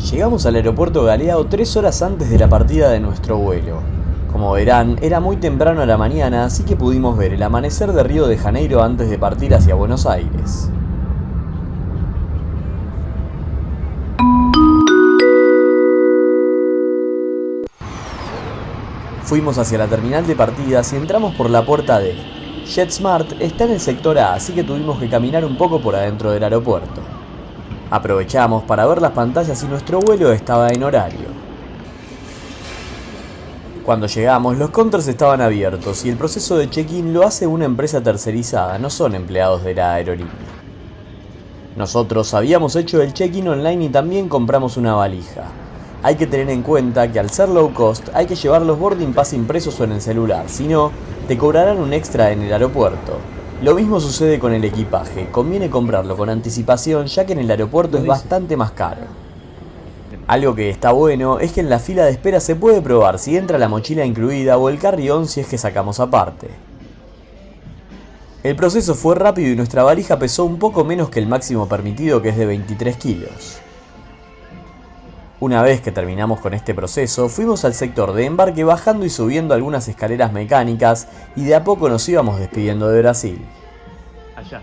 Llegamos al aeropuerto Galeao 3 horas antes de la partida de nuestro vuelo. Como verán, era muy temprano a la mañana, así que pudimos ver el amanecer de Río de Janeiro antes de partir hacia Buenos Aires. Fuimos hacia la terminal de partidas y entramos por la puerta D. JetSmart está en el sector A, así que tuvimos que caminar un poco por adentro del aeropuerto. Aprovechamos para ver las pantallas y nuestro vuelo estaba en horario. Cuando llegamos, los counters estaban abiertos y el proceso de check-in lo hace una empresa tercerizada, no son empleados de la aerolínea. Nosotros habíamos hecho el check-in online y también compramos una valija. Hay que tener en cuenta que al ser low cost hay que llevar los boarding pass impresos o en el celular, si no, te cobrarán un extra en el aeropuerto. Lo mismo sucede con el equipaje, conviene comprarlo con anticipación ya que en el aeropuerto es bastante más caro. Algo que está bueno es que en la fila de espera se puede probar si entra la mochila incluida o el carry-on si es que sacamos aparte. El proceso fue rápido y nuestra valija pesó un poco menos que el máximo permitido, que es de 23 kilos. Una vez que terminamos con este proceso, fuimos al sector de embarque bajando y subiendo algunas escaleras mecánicas y de a poco nos íbamos despidiendo de Brasil. Allá.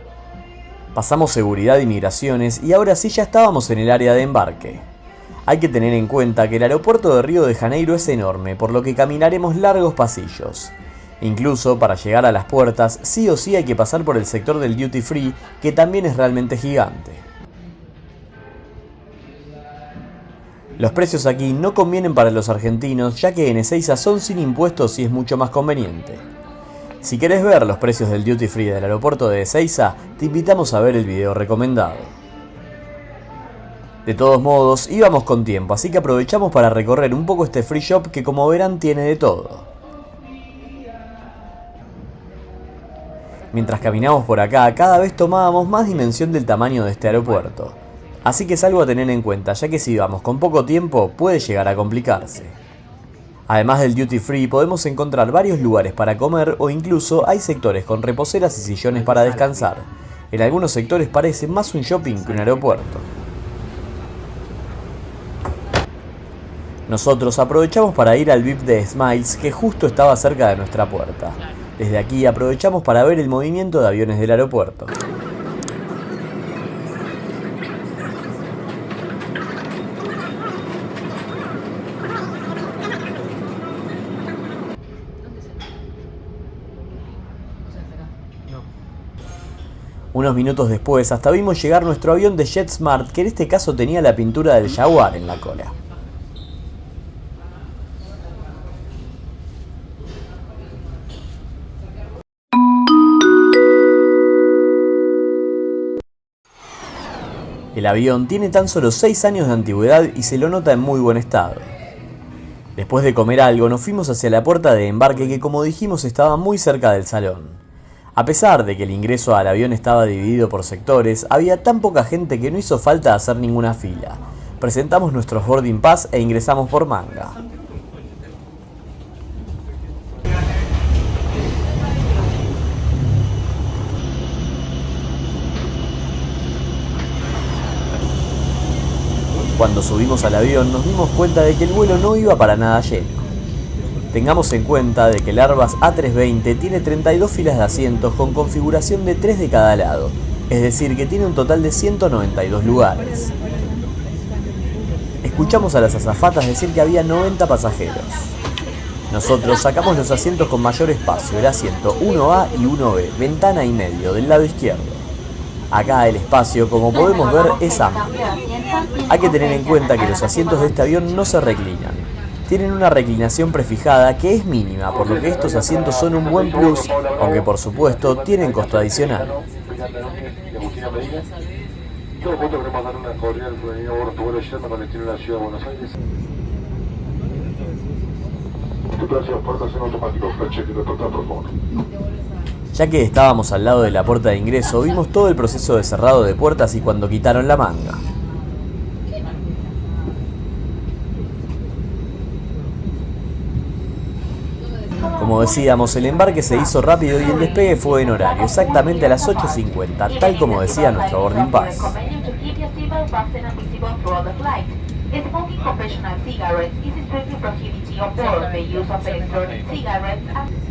Pasamos seguridad y migraciones y ahora sí ya estábamos en el área de embarque. Hay que tener en cuenta que el aeropuerto de Río de Janeiro es enorme, por lo que caminaremos largos pasillos. Incluso para llegar a las puertas, sí o sí hay que pasar por el sector del duty free, que también es realmente gigante. Los precios aquí no convienen para los argentinos, ya que en Ezeiza son sin impuestos y es mucho más conveniente. Si querés ver los precios del duty free del aeropuerto de Ezeiza, te invitamos a ver el video recomendado. De todos modos, íbamos con tiempo, así que aprovechamos para recorrer un poco este free shop que, como verán, tiene de todo. Mientras caminamos por acá, cada vez tomábamos más dimensión del tamaño de este aeropuerto. Así que es algo a tener en cuenta, ya que si vamos con poco tiempo puede llegar a complicarse. Además del duty free podemos encontrar varios lugares para comer o incluso hay sectores con reposeras y sillones para descansar. En algunos sectores parece más un shopping que un aeropuerto. Nosotros aprovechamos para ir al VIP de Smiles, que justo estaba cerca de nuestra puerta. Desde aquí aprovechamos para ver el movimiento de aviones del aeropuerto. Unos minutos después, hasta vimos llegar nuestro avión de JetSmart, que en este caso tenía la pintura del Jaguar en la cola. El avión tiene tan solo 6 años de antigüedad y se lo nota en muy buen estado. Después de comer algo, nos fuimos hacia la puerta de embarque que, como dijimos, estaba muy cerca del salón. A pesar de que el ingreso al avión estaba dividido por sectores, había tan poca gente que no hizo falta hacer ninguna fila. Presentamos nuestros boarding pass e ingresamos por manga. Cuando subimos al avión nos dimos cuenta de que el vuelo no iba para nada lleno. Tengamos en cuenta de que el Airbus A320 tiene 32 filas de asientos con configuración de 3 de cada lado, es decir que tiene un total de 192 lugares. Escuchamos a las azafatas decir que había 90 pasajeros. Nosotros sacamos los asientos con mayor espacio, el asiento 1A y 1B, ventana y medio, del lado izquierdo. Acá el espacio, como podemos ver, es amplio. Hay que tener en cuenta que los asientos de este avión no se reclinan. Tienen una reclinación prefijada que es mínima, por lo que estos asientos son un buen plus, aunque por supuesto tienen costo adicional. Ya que estábamos al lado de la puerta de ingreso, vimos todo el proceso de cerrado de puertas y cuando quitaron la manga. Como decíamos, el embarque se hizo rápido y el despegue fue en horario, exactamente a las 8:50, tal como decía nuestro boarding pass. Smoking conventional cigarettes is strictly prohibited on board. The use of electronic cigarettes and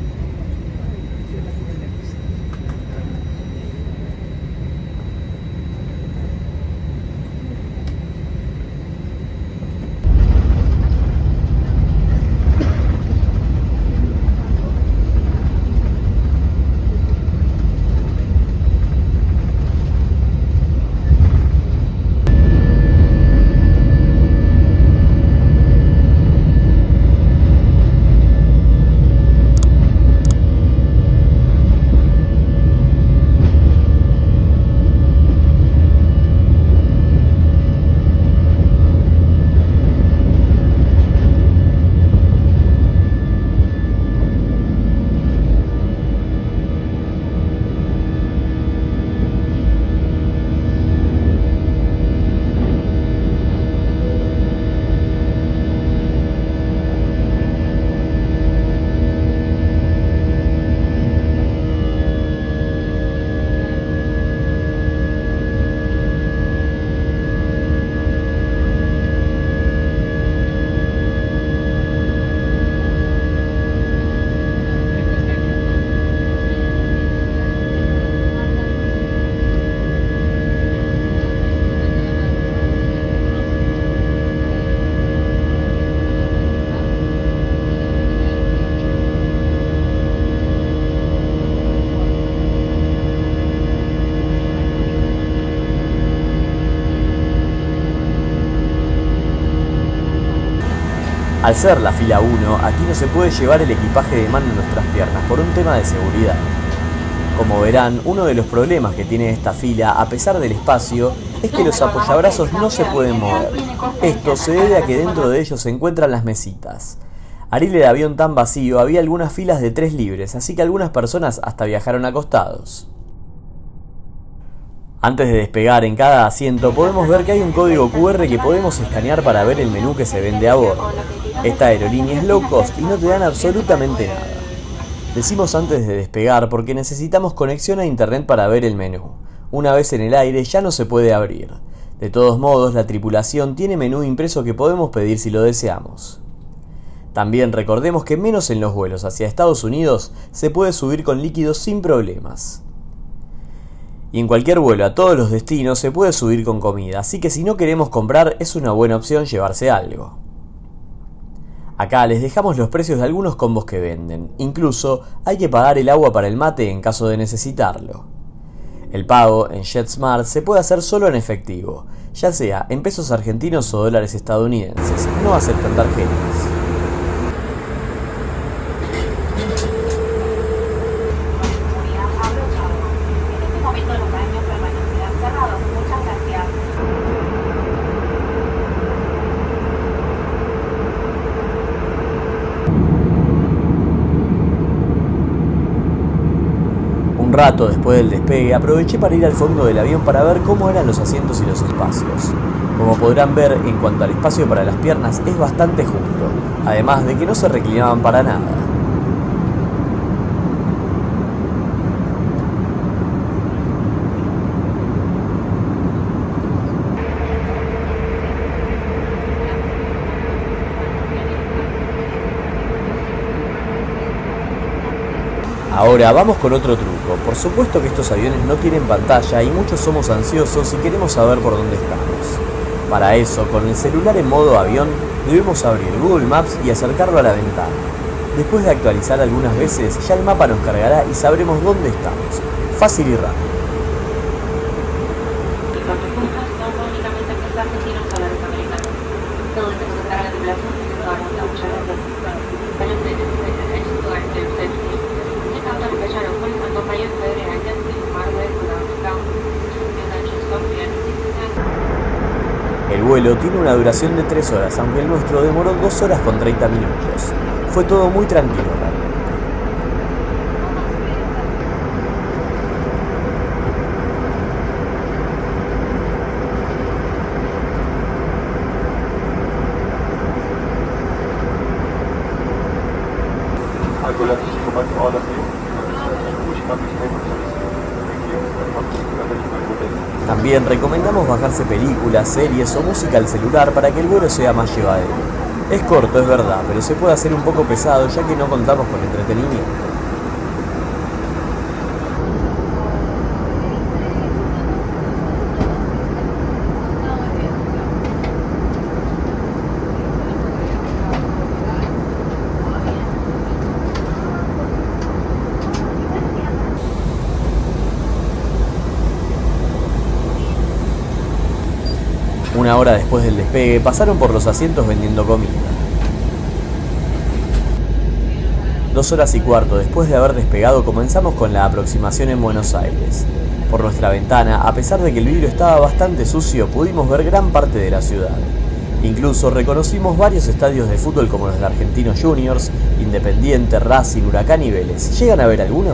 Al ser la fila 1, aquí no se puede llevar el equipaje de mano en nuestras piernas por un tema de seguridad. Como verán, uno de los problemas que tiene esta fila, a pesar del espacio, es que los apoyabrazos no se pueden mover. Esto se debe a que dentro de ellos se encuentran las mesitas. Al ir el avión tan vacío, había algunas filas de 3 libres, así que algunas personas hasta viajaron acostados. Antes de despegar, en cada asiento podemos ver que hay un código QR que podemos escanear para ver el menú que se vende a bordo. Esta aerolínea es low cost y no te dan absolutamente nada. Decimos antes de despegar porque necesitamos conexión a internet para ver el menú. Una vez en el aire ya no se puede abrir. De todos modos, la tripulación tiene menú impreso que podemos pedir si lo deseamos. También recordemos que menos en los vuelos hacia Estados Unidos se puede subir con líquidos sin problemas. Y en cualquier vuelo a todos los destinos se puede subir con comida, así que si no queremos comprar es una buena opción llevarse algo. Acá les dejamos los precios de algunos combos que venden, incluso hay que pagar el agua para el mate en caso de necesitarlo. El pago en JetSmart se puede hacer solo en efectivo, ya sea en pesos argentinos o dólares estadounidenses, no aceptan tarjetas. Un rato después del despegue aproveché para ir al fondo del avión para ver cómo eran los asientos y los espacios. Como podrán ver, en cuanto al espacio para las piernas es bastante justo, además de que no se reclinaban para nada. Ahora vamos con otro truco. Por supuesto que estos aviones no tienen pantalla y muchos somos ansiosos y queremos saber por dónde estamos. Para eso, con el celular en modo avión, debemos abrir Google Maps y acercarlo a la ventana. Después de actualizar algunas veces, ya el mapa nos cargará y sabremos dónde estamos. Fácil y rápido. El vuelo tiene una duración de 3 horas, aunque el nuestro demoró 2 horas con 30 minutos. Fue todo muy tranquilo realmente. También recomendamos bajarse películas, series o música al celular para que el vuelo sea más llevadero. Es corto, es verdad, pero se puede hacer un poco pesado ya que no contamos con entretenimiento. Una hora después del despegue, pasaron por los asientos vendiendo comida. 2 horas y cuarto después de haber despegado, comenzamos con la aproximación en Buenos Aires. Por nuestra ventana, a pesar de que el vidrio estaba bastante sucio, pudimos ver gran parte de la ciudad. Incluso reconocimos varios estadios de fútbol como los de Argentinos Juniors, Independiente, Racing, Huracán y Vélez. ¿Llegan a ver alguno?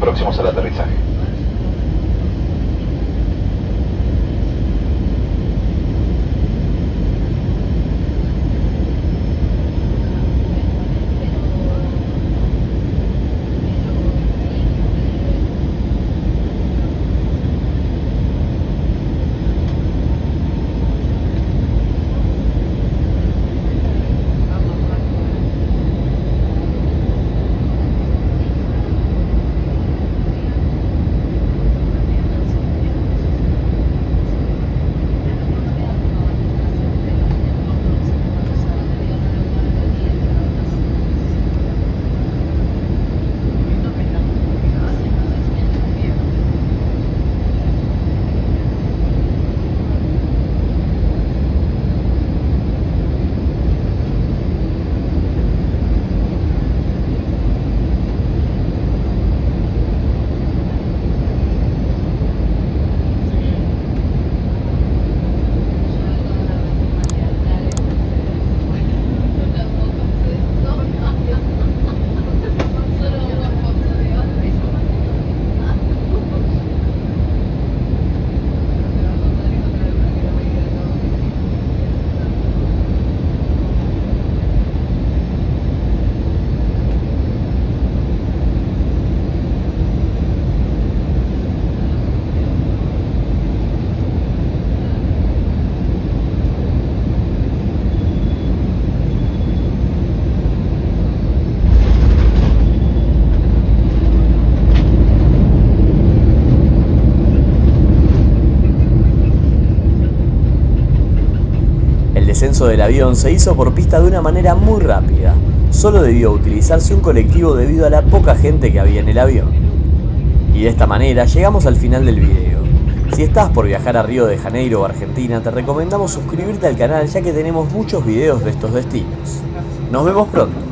Próximos al aterrizaje. descenso del avión se hizo por pista de una manera muy rápida. Solo debió utilizarse un colectivo debido a la poca gente que había en el avión. Y de esta manera llegamos al final del video. Si estás por viajar a Río de Janeiro o Argentina, te recomendamos suscribirte al canal ya que tenemos muchos videos de estos destinos. Nos vemos pronto.